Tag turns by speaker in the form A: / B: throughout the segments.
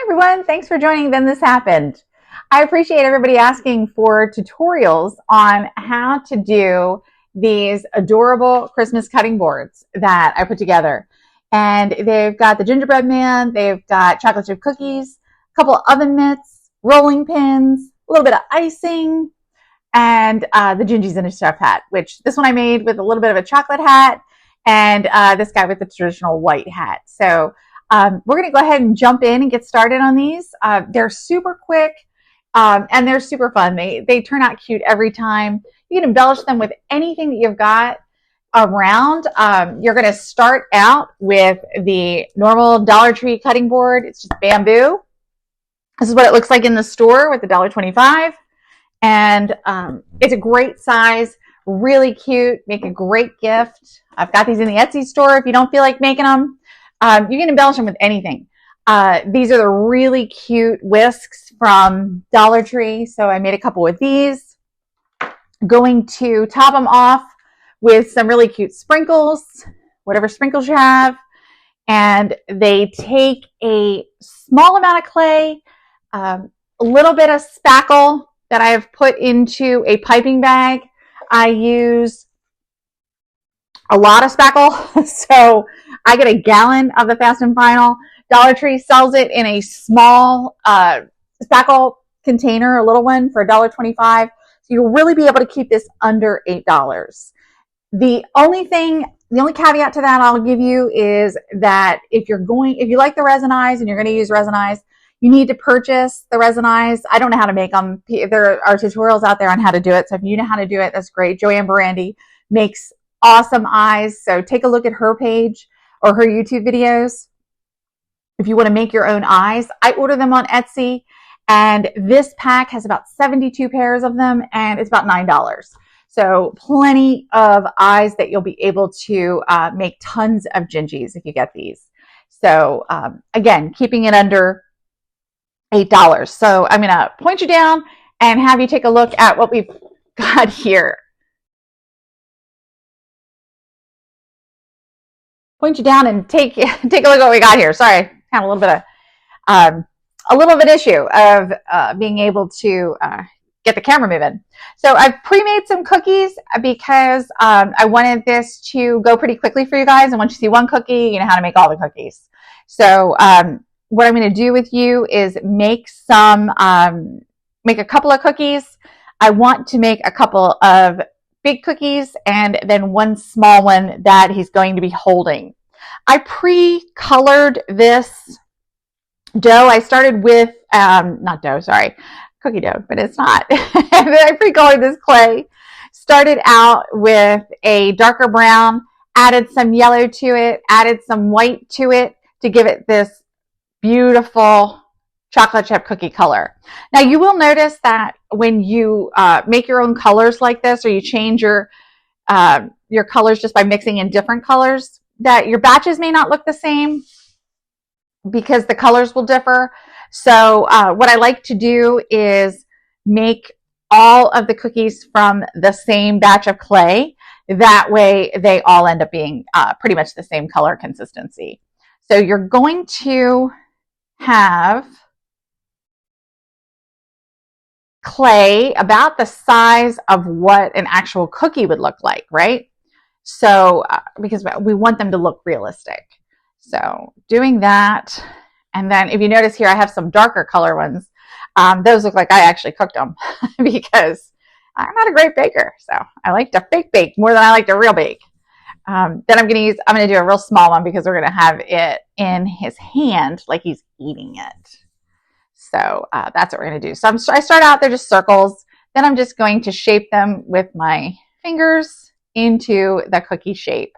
A: Hi everyone, thanks for joining Then This Happened. I appreciate everybody asking for tutorials on how to do these adorable Christmas cutting boards that I put together. And they've got the gingerbread man, they've got chocolate chip cookies, a couple of oven mitts, rolling pins, a little bit of icing, and the Gingies in a chef hat, which this one I made with a little bit of a chocolate hat, and this guy with the traditional white hat. So we're going to go ahead and jump in and get started on these. They're super quick and they're super fun. They turn out cute every time. You can embellish them with anything that you've got around. You're going to start out with the normal Dollar Tree cutting board. It's just bamboo. This is what it looks like in the store with the $1.25. And it's a great size, really cute, make a great gift. I've got these in the Etsy store if you don't feel like making them. You can embellish them with anything. These are the really cute whisks from Dollar Tree. So I made a couple with these. Going to top them off with some really cute sprinkles, whatever sprinkles you have. And they take a small amount of clay, a little bit of spackle that I have put into a piping bag. I use a lot of spackle, so I get a gallon of the Fast and Final. Dollar Tree sells it in a small spackle container, a little one for $1.25. So you'll really be able to keep this under $8. The only caveat to that I'll give you is that if you like the resinize and you're going to use resinize, you need to purchase the resinize. I don't know how to make them. There are tutorials out there on how to do it. So if you know how to do it, that's great. Joanne Barandi makes awesome eyes. So take a look at her page or her YouTube videos. If you want to make your own eyes, I order them on Etsy. And this pack has about 72 pairs of them. And it's about $9. So plenty of eyes that you'll be able to make tons of gingies if you get these. So again, keeping it under $8. So I'm going to point you down and have you take a look at what we've got here. Point you down and take a look at what we got here. Sorry, had a little bit of an issue of being able to get the camera moving. So I've pre-made some cookies because I wanted this to go pretty quickly for you guys. And once you see one cookie, you know how to make all the cookies. So what I'm going to do with you is make a couple of cookies. I want to make a couple of big cookies and then one small one that he's going to be holding. I pre-colored this dough. I started with, cookie dough, but it's not. I pre-colored this clay. Started out with a darker brown, added some yellow to it, added some white to it to give it this beautiful chocolate chip cookie color. Now you will notice that when you make your own colors like this, or you change your colors just by mixing in different colors, that your batches may not look the same because the colors will differ. So what I like to do is make all of the cookies from the same batch of clay. That way they all end up being pretty much the same color consistency. So you're going to have clay about the size of what an actual cookie would look like, right? So because we want them to look realistic. So doing that, and then if you notice here, I have some darker color ones. Those look like I actually cooked them because I'm not a great baker. So I like to fake bake more than I like to real bake. Then I'm going to do a real small one because we're going to have it in his hand like he's eating it. So that's what we're going to do. So I start out, they're just circles. Then I'm just going to shape them with my fingers into the cookie shape.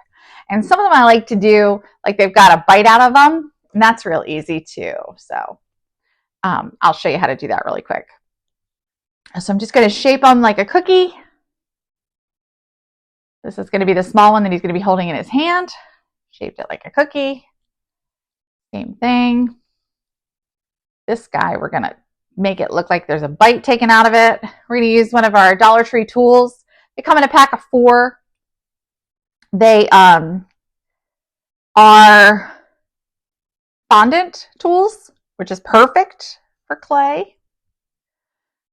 A: And some of them I like to do, like they've got a bite out of them, and that's real easy too. So I'll show you how to do that really quick. So I'm just going to shape them like a cookie. This is going to be the small one that he's going to be holding in his hand. Shaped it like a cookie. Same thing. This guy, we're going to make it look like there's a bite taken out of it. We're going to use one of our Dollar Tree tools. They come in a pack of 4. They are fondant tools. which is perfect for clay.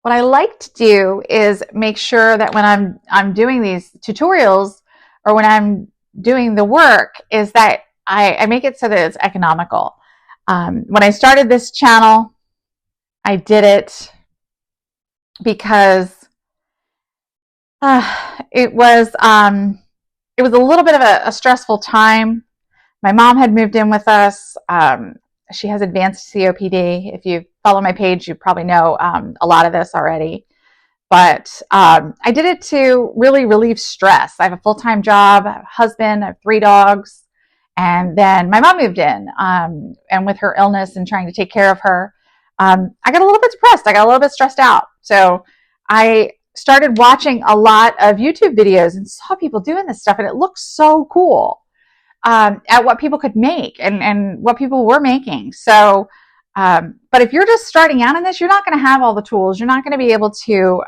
A: What I like to do is make sure that when I'm doing these tutorials or when I'm doing the work is that I make it so that it's economical. When I started this channel, I did it because it was a little bit of a stressful time. My mom had moved in with us. She has advanced COPD. If you follow my page, you probably know a lot of this already. But I did it to really relieve stress. I have a full-time job, I have a husband, I have 3 dogs. And then my mom moved in. And with her illness and trying to take care of her, I got a little bit depressed. I got a little bit stressed out. So I started watching a lot of YouTube videos and saw people doing this stuff. And it looked so cool. At what people could make and what people were making. So, but if you're just starting out in this, you're not going to have all the tools. You're not going to be able to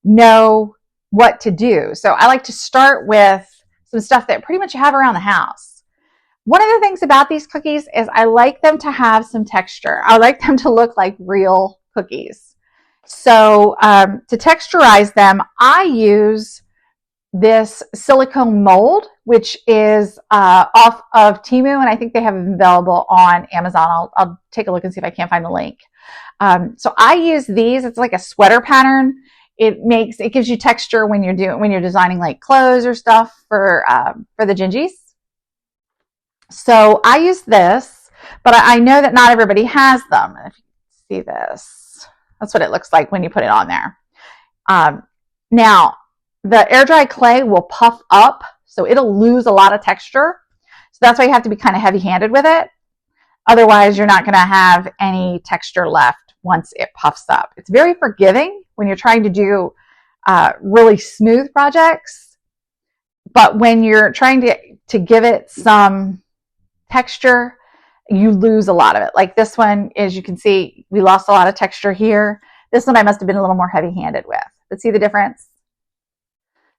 A: know what to do. So I like to start with some stuff that pretty much you have around the house. One of the things about these cookies is I like them to have some texture. I like them to look like real cookies. So to texturize them, I use this silicone mold, which is off of Temu, and I think they have it available on Amazon. I'll take a look and see if I can't find the link. So I use these. It's like a sweater pattern. It gives you texture when you're designing like clothes or stuff for the gingies. So I use this, but I know that not everybody has them. If you can see this, that's what it looks like when you put it on there. Now, the air dry clay will puff up, so it'll lose a lot of texture. So that's why you have to be kind of heavy-handed with it. Otherwise, you're not going to have any texture left once it puffs up. It's very forgiving when you're trying to do really smooth projects. But when you're trying to give it some texture, you lose a lot of it. Like this one, as you can see, we lost a lot of texture here. This one I must have been a little more heavy-handed with. But see the difference?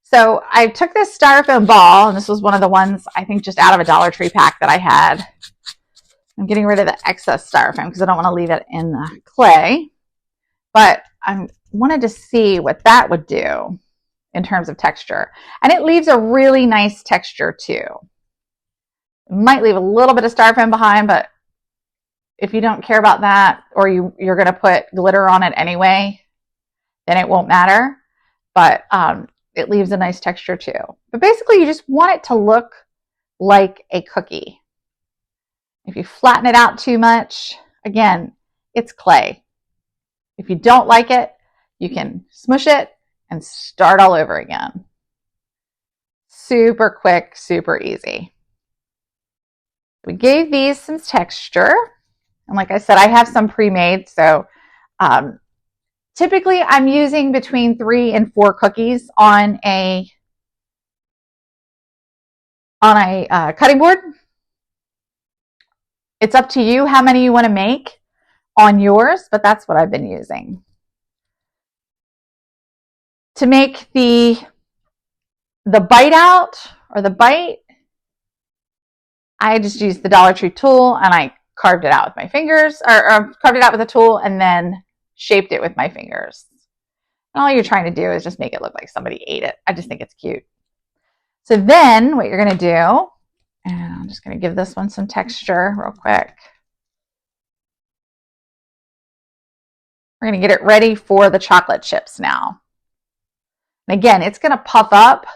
A: So I took this styrofoam ball, and this was one of the ones I think just out of a Dollar Tree pack that I had. I'm getting rid of the excess styrofoam because I don't want to leave it in the clay. But I wanted to see what that would do in terms of texture. And it leaves a really nice texture too. It might leave a little bit of styrofoam behind, but if you don't care about that, or you're going to put glitter on it anyway, then it won't matter. But it leaves a nice texture too. But basically, you just want it to look like a cookie. If you flatten it out too much, again, it's clay. If you don't like it, you can smush it and start all over again. Super quick, super easy. We gave these some texture. And like I said, I have some pre-made, so typically, I'm using between 3 and 4 cookies on a cutting board. It's up to you how many you want to make on yours, but that's what I've been using. To make the bite out or the bite, I just used the Dollar Tree tool and I carved it out with my fingers, or carved it out with a tool and then shaped it with my fingers. And all you're trying to do is just make it look like somebody ate it. I just think it's cute. So then what you're going to do, and I'm just going to give this one some texture real quick. We're going to get it ready for the chocolate chips now. And again, it's going to puff up,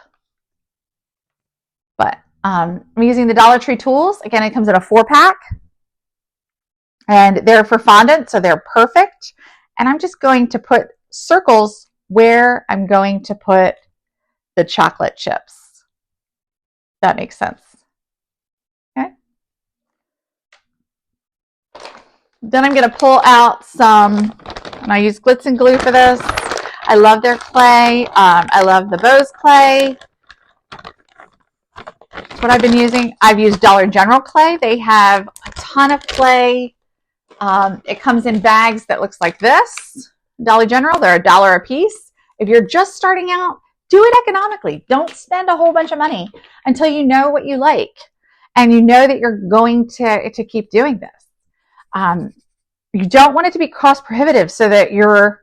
A: but I'm using the Dollar Tree tools. Again, it comes in a 4-pack, and they're for fondant, so they're perfect. And I'm just going to put circles where I'm going to put the chocolate chips. That makes sense. Okay. Then I'm going to pull out some, and I use Glitz and Glue for this. I love their clay. I love the Bose clay. That's what I've been using. I've used Dollar General clay. They have a ton of clay. It comes in bags that looks like this. Dollar General, they're $1 a piece. If you're just starting out, do it economically. Don't spend a whole bunch of money until you know what you like and you know that you're going to keep doing this. you don't want it to be cost prohibitive so that you're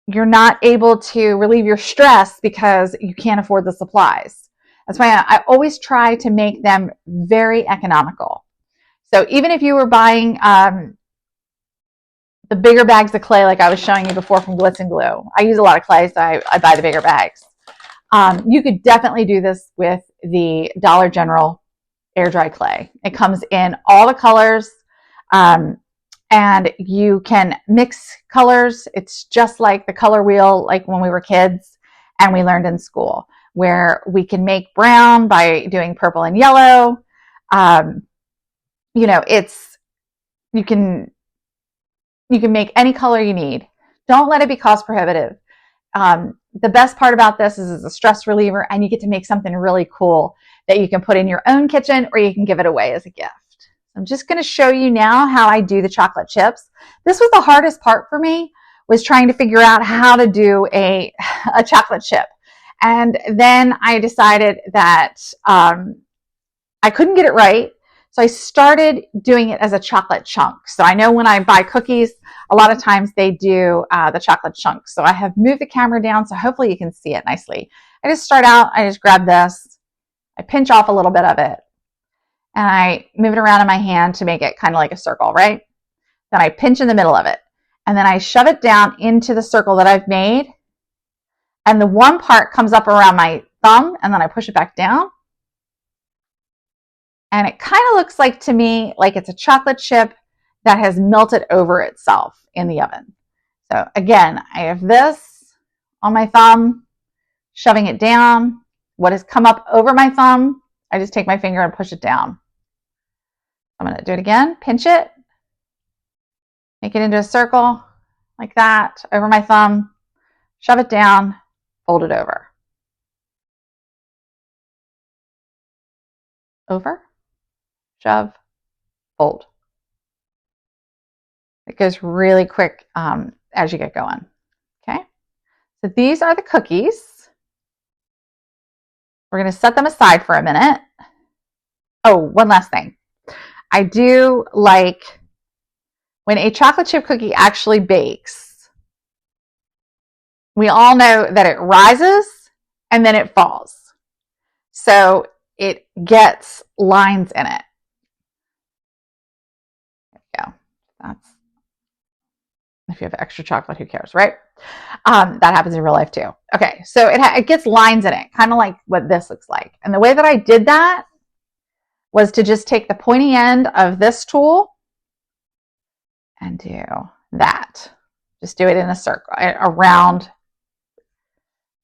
A: not able to relieve your stress because you can't afford the supplies. That's why I always try to make them very economical. So even if you were buying the bigger bags of clay, like I was showing you before from Glitz and Glue, I use a lot of clay, so I buy the bigger bags. You could definitely do this with the Dollar General air dry clay. It comes in all the colors, and you can mix colors. It's just like the color wheel, like when we were kids and we learned in school, where we can make brown by doing purple and yellow. You know, you can make any color you need. Don't let it be cost prohibitive. The best part about this is it's a stress reliever, and you get to make something really cool that you can put in your own kitchen, or you can give it away as a gift. I'm just going to show you now how I do the chocolate chips. This was the hardest part for me, was trying to figure out how to do a chocolate chip. And then I decided that I couldn't get it right. So I started doing it as a chocolate chunk. So I know when I buy cookies, a lot of times they do the chocolate chunks. So I have moved the camera down, so hopefully you can see it nicely. I just start out, I just grab this, I pinch off a little bit of it, and I move it around in my hand to make it kind of like a circle, right? Then I pinch in the middle of it, and then I shove it down into the circle that I've made, and the one part comes up around my thumb, and then I push it back down. And it kind of looks like, to me, like it's a chocolate chip that has melted over itself in the oven. So again, I have this on my thumb, shoving it down. What has come up over my thumb, I just take my finger and push it down. I'm going to do it again, pinch it, make it into a circle like that over my thumb, shove it down, fold it over. Over, shove, fold. It goes really quick as you get going. Okay, so these are the cookies. We're going to set them aside for a minute. Oh, one last thing. I do like when a chocolate chip cookie actually bakes. We all know that it rises and then it falls. So it gets lines in it. There we go. That's, if you have extra chocolate, who cares, right? That happens in real life too. Okay, so it gets lines in it, kind of like what this looks like. And the way that I did that was to just take the pointy end of this tool and do that. Just do it in a circle around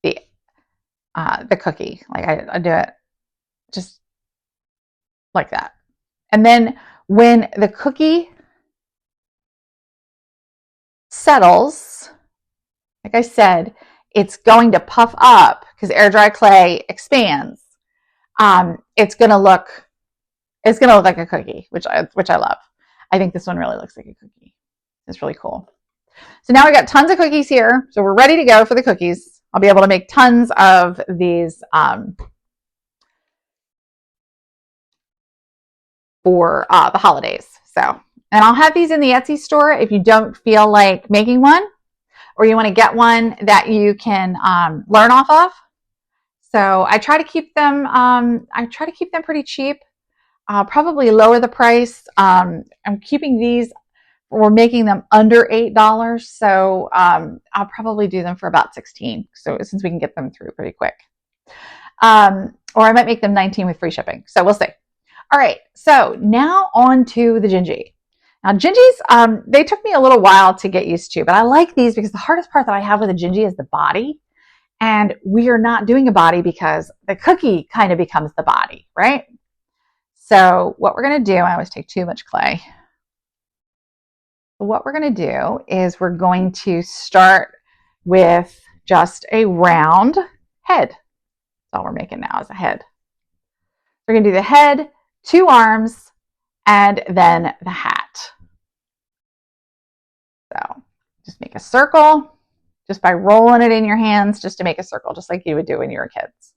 A: the cookie. Like I do it just like that. And then when the cookie settles, like I said, it's going to puff up because air dry clay expands. It's going to look like a cookie, which I love. I think this one really looks like a cookie. It's really cool. So now we got tons of cookies here. So we're ready to go for the cookies. I'll be able to make tons of these for the holidays. So, and I'll have these in the Etsy store if you don't feel like making one, or you want to get one that you can learn off of. So I try to keep them. Pretty cheap. Probably lower the price. I'm keeping these. We're making them under $8, so I'll probably do them for about $16. So since we can get them through pretty quick, or I might make them $19 with free shipping. So we'll see. All right. So now on to the Gingy. Now Gingies, they took me a little while to get used to, but I like these because the hardest part that I have with a Gingy is the body, and we are not doing a body because the cookie kind of becomes the body, right? So what we're going to do, I always take too much clay. What we're going to do is we're going to start with just a round head. That's all we're making now is a head. We're going to do the head, 2 arms, and then the hat. So just make a circle just by rolling it in your hands, just to make a circle, just like you would do when you were kids.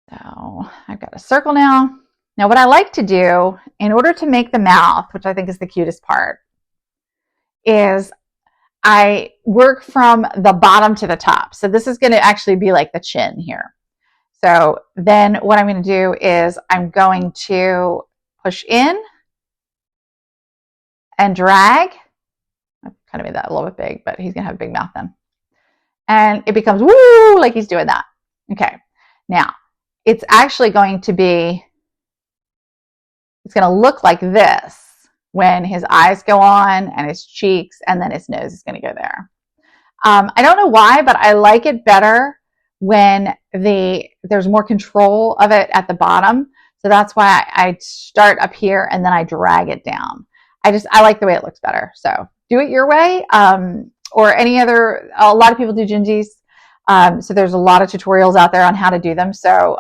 A: So I've got a circle now. Now, what I like to do in order to make the mouth, which I think is the cutest part, is I work from the bottom to the top. So this is going to actually be like the chin here. So then what I'm going to do is I'm going to push in and drag. I kind of made that a little bit big, but he's going to have a big mouth then. And it becomes woo, like he's doing that. Okay. Now, it's actually going to be, it's going to look like this when his eyes go on and his cheeks, and then his nose is going to go there. I don't know why, but I like it better when there's more control of it at the bottom. So that's why I start up here and then I drag it down. I like the way it looks better. So do it your way, or any other. A lot of people do gingies. So there's a lot of tutorials out there on how to do them. So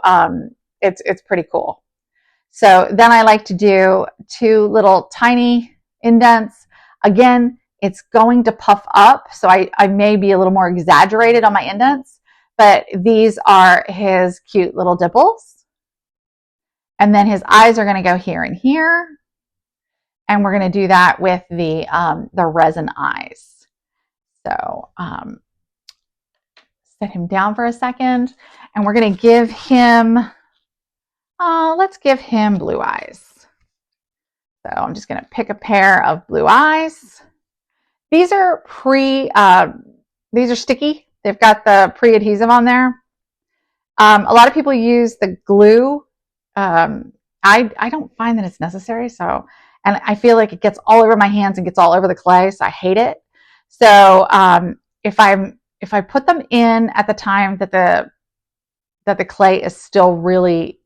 A: it's pretty cool. So then I like to do 2 little tiny indents. Again, it's going to puff up, so I may be a little more exaggerated on my indents, but these are his cute little dimples. And then his eyes are going to go here and here. And we're going to do that with the resin eyes. So set him down for a second, and we're going to give him, let's give him blue eyes. So I'm just going to pick a pair of blue eyes. These are these are sticky. They've got the pre-adhesive on there. A lot of people use the glue. I don't find that it's necessary. So, and I feel like it gets all over my hands and gets all over the clay. So I hate it. So if I put them in at the time that the clay is still really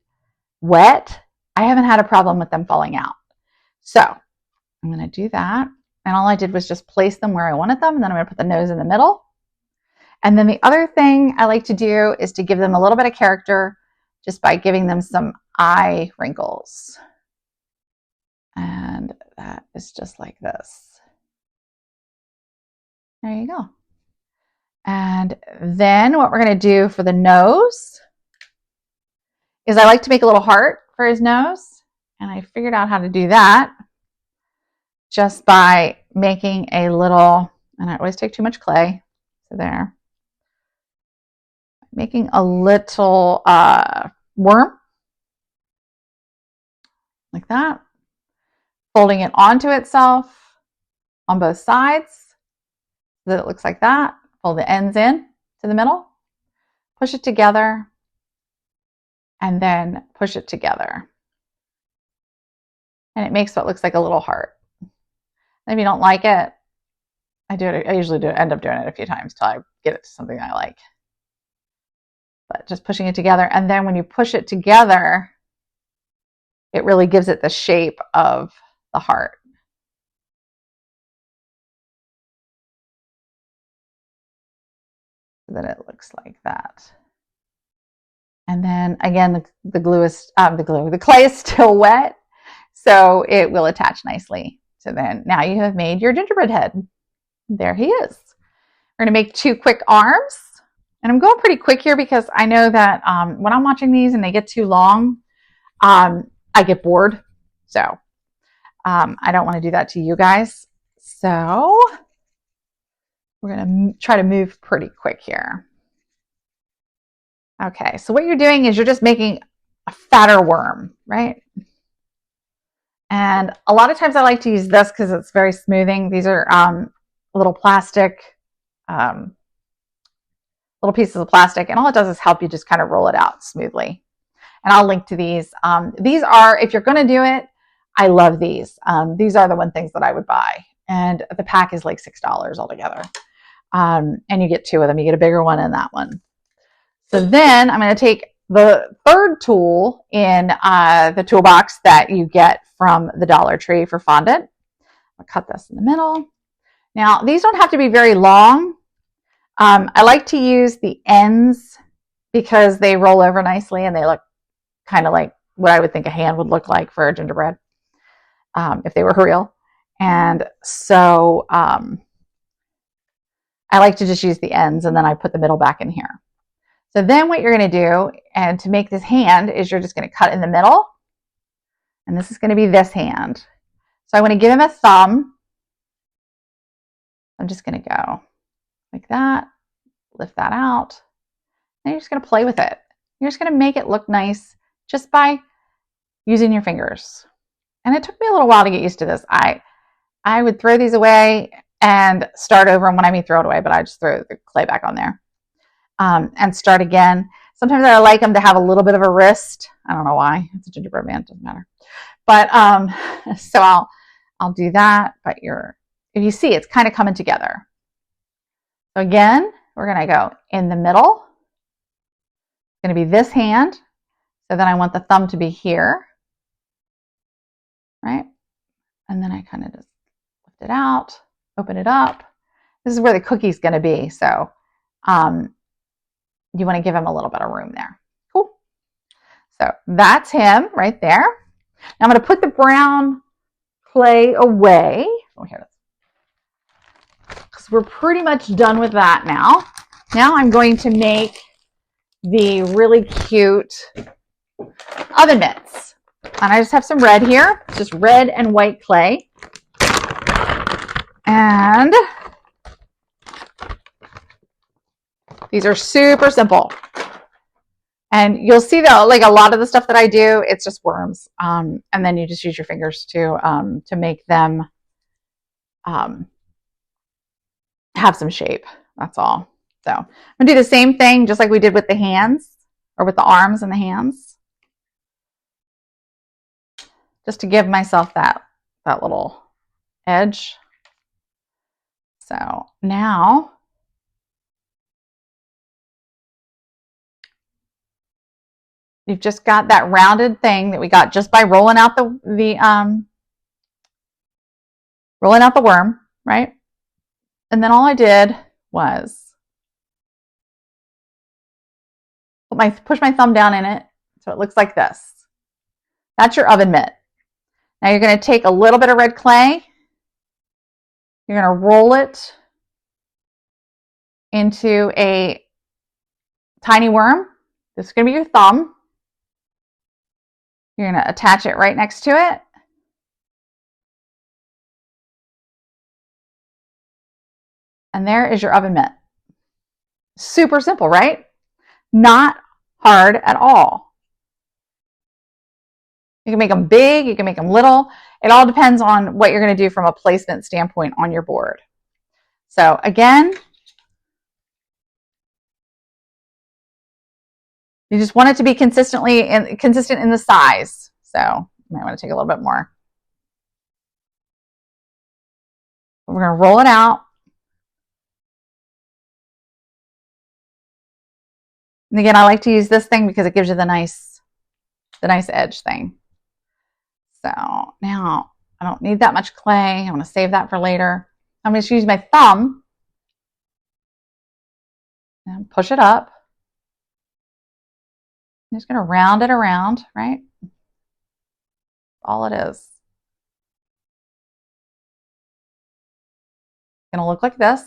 A: wet, I haven't had a problem with them falling out. So I'm going to do that. And all I did was just place them where I wanted them. And then I'm going to put the nose in the middle. And then the other thing I like to do is to give them a little bit of character just by giving them some eye wrinkles. And that is just like this. There you go. And then what we're going to do for the nose is I like to make a little heart for his nose. And I figured out how to do that just by making a little, and I always take too much clay, so there. Making a little worm, like that. Folding it onto itself on both sides so that it looks like that. Fold the ends in to the middle. Push it together. And then push it together. And it makes what looks like a little heart. If you don't like it, I usually end up doing it a few times till I get it to something I like. But just pushing it together. And then when you push it together, it really gives it the shape of the heart. So that it looks like that. And then again, the clay is still wet, so it will attach nicely. So then now you have made your gingerbread head. There he is. We're going to make 2 quick arms. And I'm going pretty quick here because I know that when I'm watching these and they get too long, I get bored. So I don't want to do that to you guys. So we're going to try to move pretty quick here. Okay, so what you're doing is you're just making a fatter worm, right? And a lot of times I like to use this because it's very smoothing. These are little plastic, little pieces of plastic, and all it does is help you just kind of roll it out smoothly. And I'll link to these. These are, if you're going to do it, I love these. These are the things that I would buy. And the pack is like $6 altogether. And you get 2 of them. You get a bigger one and that one. So then I'm going to take the third tool in the toolbox that you get from the Dollar Tree for fondant. I'll cut this in the middle. Now, these don't have to be very long. I like to use the ends because they roll over nicely and they look kind of like what I would think a hand would look like for a gingerbread if they were real. And so I like to just use the ends and then I put the middle back in here. So then what you're going to do, and to make this hand, is you're just going to cut in the middle And this is going to be this hand. So I want to give him a thumb. I'm just going to go like that, lift that out. And you're just going to play with it. You're just going to make it look nice just by using your fingers. And it took me a little while to get used to this. I would throw these away and start over. And when I mean throw it away, but I just throw the clay back on there and start again. Sometimes I like them to have a little bit of a wrist. I don't know why. It's a gingerbread man, doesn't matter. But so I'll do that. But if you see, it's kind of coming together. So again, we're going to go in the middle. It's going to be this hand. So then I want the thumb to be here, right? And then I kind of just lift it out, open it up. This is where the cookie's going to be. So you want to give him a little bit of room there. Cool. So that's him right there. Now I'm going to put the brown clay away. Oh, here it is. Because we're pretty much done with that now. Now I'm going to make the really cute oven mitts. And I just have some red here, just red and white clay. And these are super simple. And you'll see though, like a lot of the stuff that I do, it's just worms. And then you just use your fingers to make them have some shape. That's all. So I'm gonna do the same thing just like we did with the hands or with the arms and the hands. Just to give myself that little edge. So now you've just got that rounded thing that we got just by rolling out the worm, right? And then all I did was push my thumb down in it so it looks like this. That's your oven mitt. Now you're going to take a little bit of red clay. You're going to roll it into a tiny worm. This is going to be your thumb. You're going to attach it right next to it. And there is your oven mitt. Super simple, right? Not hard at all. You can make them big, you can make them little. It all depends on what you're going to do from a placement standpoint on your board. So again, you just want it to be consistent in the size. So you might want to take a little bit more. We're going to roll it out. And again, I like to use this thing because it gives you the nice edge thing. So now I don't need that much clay. I want to save that for later. I'm going to use my thumb and push it up. I'm just going to round it around, right? All it is. It's going to look like this.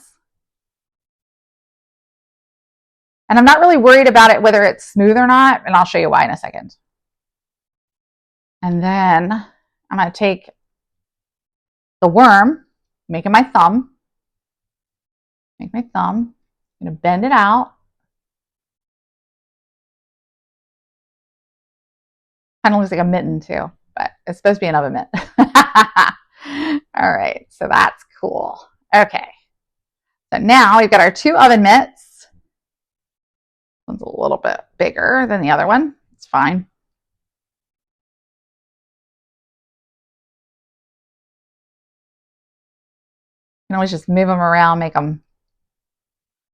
A: And I'm not really worried about it, whether it's smooth or not, and I'll show you why in a second. And then I'm going to take the worm, making my thumb, I'm going to bend it out. Kind of looks like a mitten too, but it's supposed to be an oven mitt. All right, so that's cool. Okay, so now we've got our two oven mitts. One's a little bit bigger than the other one. It's fine. You can always just move them around, make them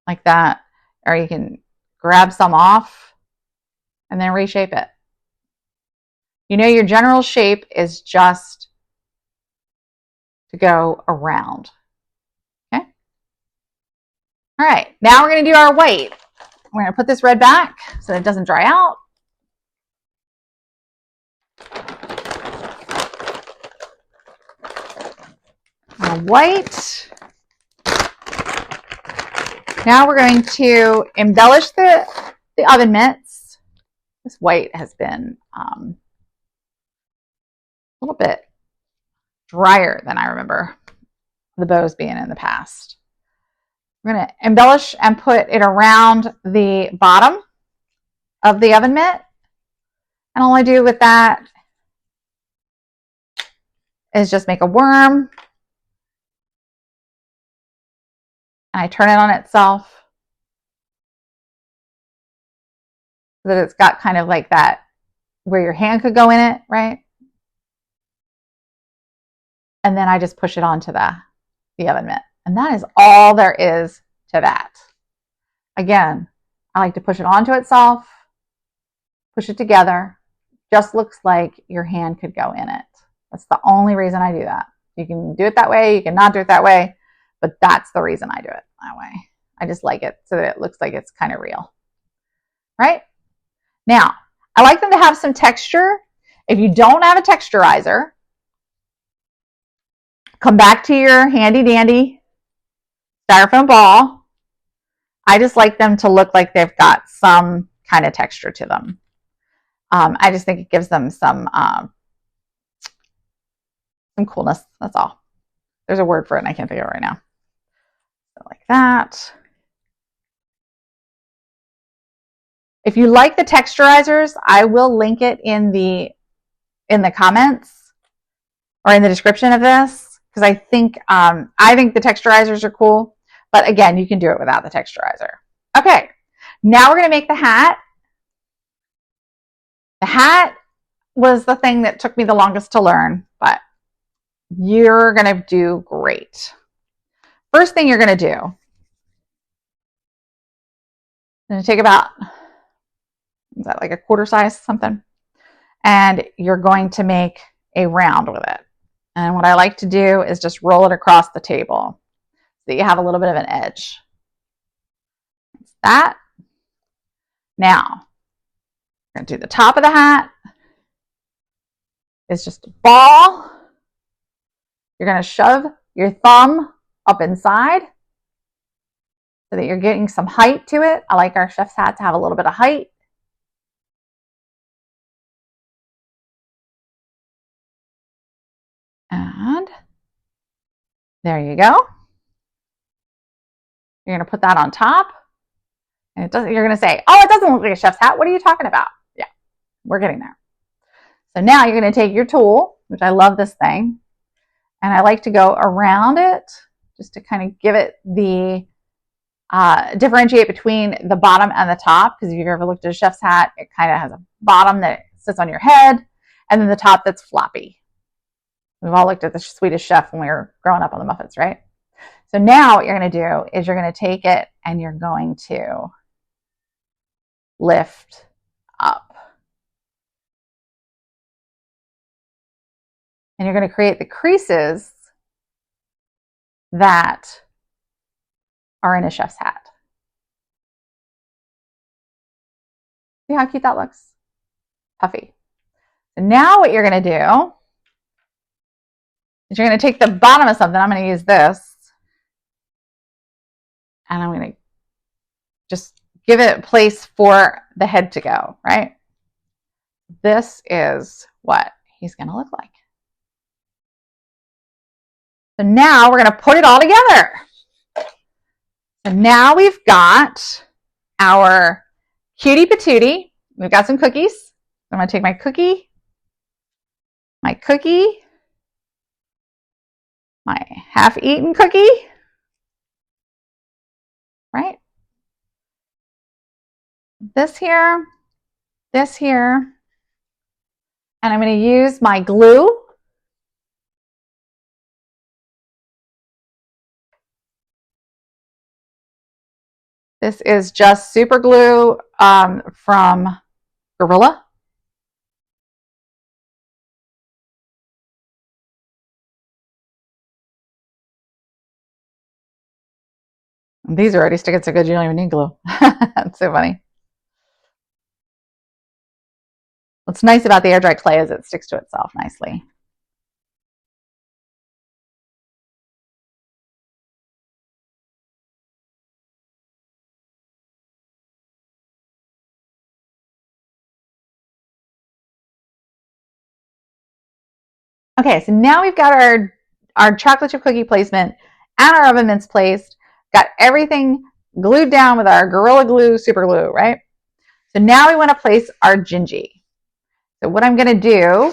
A: like that, or you can grab some off and then reshape it. You know, your general shape is just to go around. Okay. All right, now we're going to do our white. We're going to put this red back so it doesn't dry out. White. Now we're going to embellish the oven mitts. This white has been little bit drier than I remember the bows being in the past. We're going to embellish and put it around the bottom of the oven mitt. And all I do with that is just make a worm. And I turn it on itself so that it's got kind of like that where your hand could go in it, right? And then I just push it onto the oven mitt. And that is all there is to that. Again, I like to push it onto itself, push it together. Just looks like your hand could go in it. That's the only reason I do that. You can do it that way, you can not do it that way, but that's the reason I do it that way. I just like it so that it looks like it's kind of real, right? Now, I like them to have some texture. If you don't have a texturizer, come back to your handy dandy styrofoam ball. I just like them to look like they've got some kind of texture to them. I just think it gives them some coolness. That's all. There's a word for it and I can't think of it right now. So like that. If you like the texturizers, I will link it in the comments or in the description of this because I think the texturizers are cool. But again, you can do it without the texturizer. Okay, now we're going to make the hat. The hat was the thing that took me the longest to learn, but you're going to do great. First thing you're going to do, I'm going to take about, is that like a quarter size something? And you're going to make a round with it. And what I like to do is just roll it across the table so you have a little bit of an edge. That's that. Now, we're going to do the top of the hat. It's just a ball. You're going to shove your thumb up inside so that you're getting some height to it. I like our chef's hat to have a little bit of height. And there you go. You're going to put that on top. And it doesn't, you're going to say, oh, it doesn't look like a chef's hat. What are you talking about? Yeah, we're getting there. So now you're going to take your tool, which I love this thing, and I like to go around it just to kind of give it the, differentiate between the bottom and the top, because if you've ever looked at a chef's hat, it kind of has a bottom that sits on your head and then the top that's floppy. We've all looked at the Swedish Chef when we were growing up on the muffins, right? So now what you're going to do is you're going to take it and you're going to lift up. And you're going to create the creases that are in a chef's hat. See how cute that looks? Puffy. So now what you're going to do is you're going to take the bottom of something. I'm going to use this. And I'm going to just give it a place for the head to go, right? This is what he's going to look like. So now we're going to put it all together. So now we've got our cutie patootie. We've got some cookies. I'm going to take my cookie, my half-eaten cookie, right? This here, and I'm going to use my glue. This is just super glue from Gorilla. These are already sticking so good you don't even need glue. That's so funny. What's nice about the air dry clay is it sticks to itself nicely. Okay, so now we've got our chocolate chip cookie placement and our oven mitts placed. Got everything glued down with our Gorilla Glue super glue, right? So now we want to place our Gingy. So what I'm going to do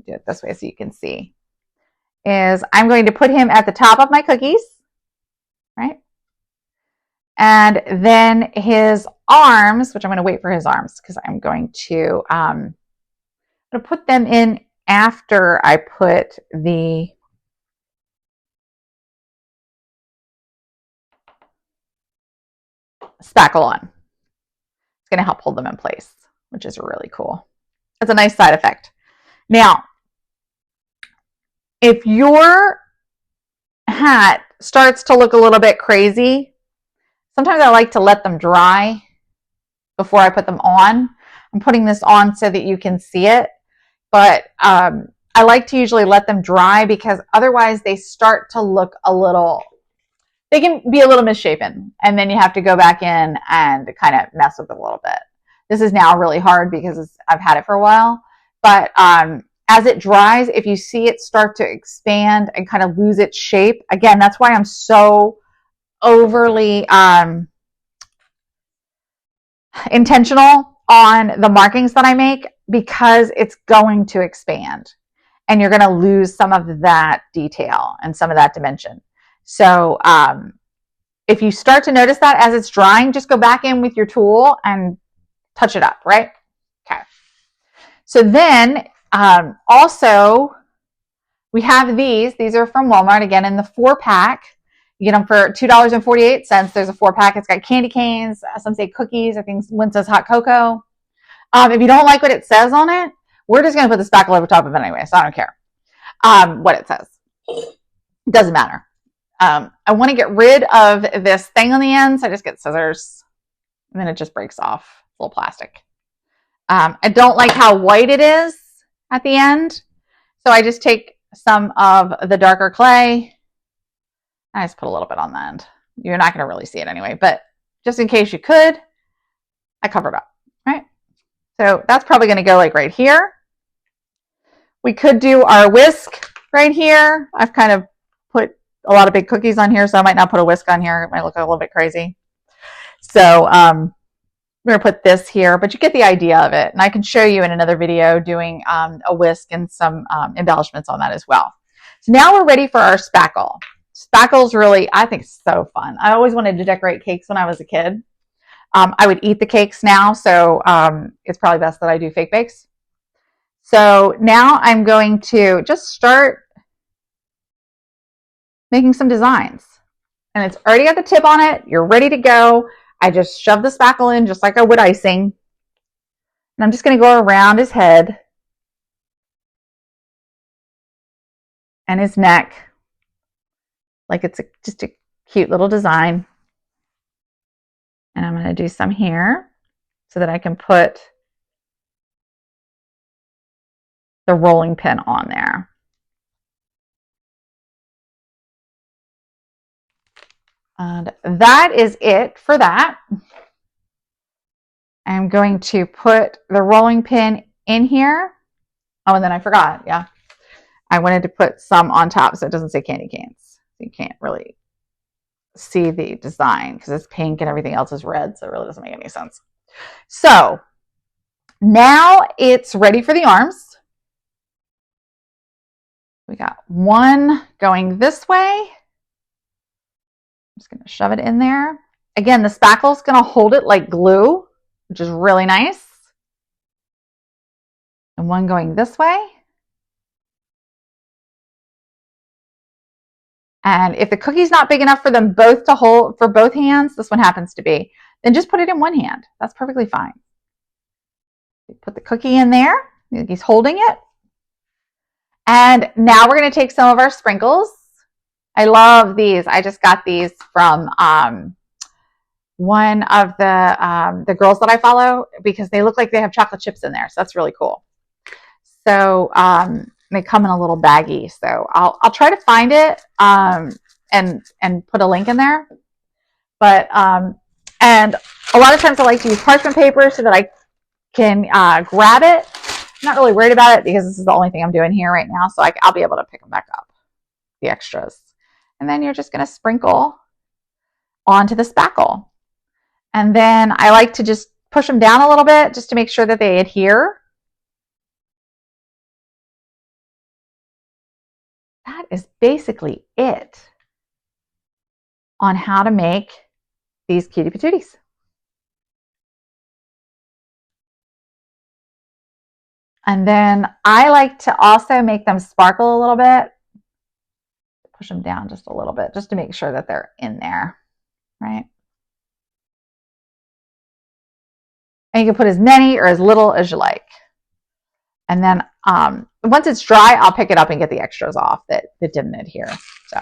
A: it this way so you can see, is I'm going to put him at the top of my cookies, right? And then his arms, which I'm going to wait for his arms because I'm going to put them in after I put the spackle on. It's going to help hold them in place, which is really cool. That's a nice side effect. Now, if your hat starts to look a little bit crazy, sometimes I like to let them dry before I put them on. I'm putting this on so that you can see it, but I like to usually let them dry because otherwise they start to look they can be a little misshapen, and then you have to go back in and kind of mess with it a little bit. This is now really hard because I've had it for a while, but as it dries, if you see it start to expand and kind of lose its shape, again, that's why I'm so overly intentional on the markings that I make, because it's going to expand and you're going to lose some of that detail and some of that dimension. So if you start to notice that as it's drying, just go back in with your tool and touch it up, right? Okay. So then also we have these are from Walmart, again, in the 4-pack. You get them for $2.48. There's a 4-pack. It's got candy canes. Some say cookies. I think one says hot cocoa. If you don't like what it says on it, we're just going to put the spackle over top of it anyway, so I don't care what it says. It doesn't matter. I want to get rid of this thing on the end, so I just get scissors, and then it just breaks off. It's a little plastic. I don't like how white it is at the end, so I just take some of the darker clay. I just put a little bit on the end. You're not going to really see it anyway, but just in case you could, I covered up, right? So that's probably going to go like right here. We could do our whisk right here. I've kind of put a lot of big cookies on here, so I might not put a whisk on here. It might look a little bit crazy. So we're going to put this here, but you get the idea of it. And I can show you in another video doing a whisk and some embellishments on that as well. So now we're ready for our spackle. Spackle's really, I think, so fun. I always wanted to decorate cakes when I was a kid. I would eat the cakes now, so it's probably best that I do fake bakes. So now I'm going to just start making some designs. And it's already got the tip on it. You're ready to go. I just shove the spackle in just like I would icing. And I'm just going to go around his head and his neck like it's just a cute little design. And I'm going to do some here so that I can put the rolling pin on there. And that is it for that. I'm going to put the rolling pin in here. Oh, and then I forgot. Yeah. I wanted to put some on top so it doesn't say candy canes. You can't really see the design because it's pink and everything else is red, so it really doesn't make any sense. So now it's ready for the arms. We got one going this way. I'm just going to shove it in there. Again, the spackle is going to hold it like glue, which is really nice. And one going this way. And if the cookie's not big enough for them both to hold, for both hands, this one happens to be, then just put it in one hand. That's perfectly fine. Put the cookie in there. He's holding it. And now we're going to take some of our sprinkles. I love these. I just got these from one of the girls that I follow because they look like they have chocolate chips in there. So that's really cool. So they come in a little baggie. So I'll try to find it and put a link in there. But and a lot of times I like to use parchment paper so that I can grab it not really worried about it because this is the only thing I'm doing here right now. So I'll be able to pick them back up, the extras. And then you're just going to sprinkle onto the spackle. And then I like to just push them down a little bit just to make sure that they adhere. That is basically it on how to make these cutie patooties. And then I like to also make them sparkle a little bit. Push them down just a little bit just to make sure that they're in there, right? And you can put as many or as little as you like. And then once it's dry, I'll pick it up and get the extras off that didn't adhere. So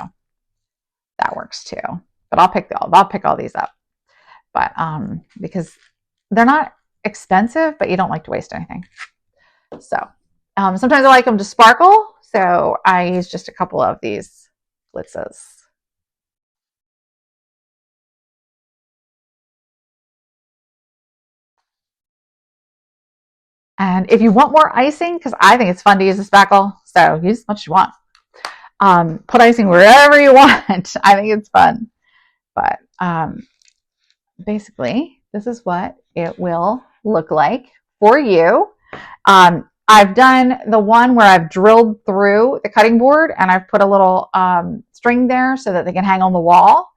A: that works too. But I'll pick all these up. But because they're not expensive, but you don't like to waste anything. So sometimes I like them to sparkle, so I use just a couple of these blitzes. And if you want more icing, because I think it's fun to use a spackle, so use as much as you want. Put icing wherever you want. I think it's fun. But basically, this is what it will look like for you. I've done the one where I've drilled through the cutting board and I've put a little string there so that they can hang on the wall.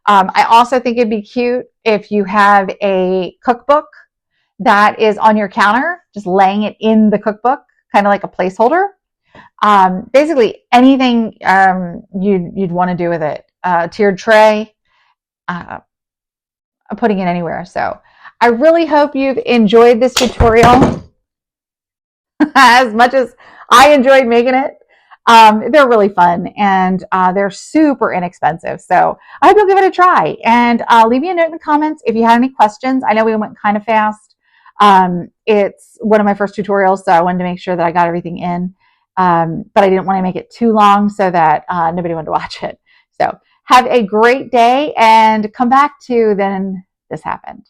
A: I also think it'd be cute if you have a cookbook that is on your counter, just laying it in the cookbook, kind of like a placeholder. Basically anything you'd want to do with it. Tiered tray, putting it anywhere. So I really hope you've enjoyed this tutorial as much as I enjoyed making it. They're really fun and they're super inexpensive. So I hope you'll give it a try and leave me a note in the comments if you had any questions. I know we went kind of fast. It's one of my first tutorials, so I wanted to make sure that I got everything in. But I didn't want to make it too long so that nobody wanted to watch it. So have a great day and come back to then this happened.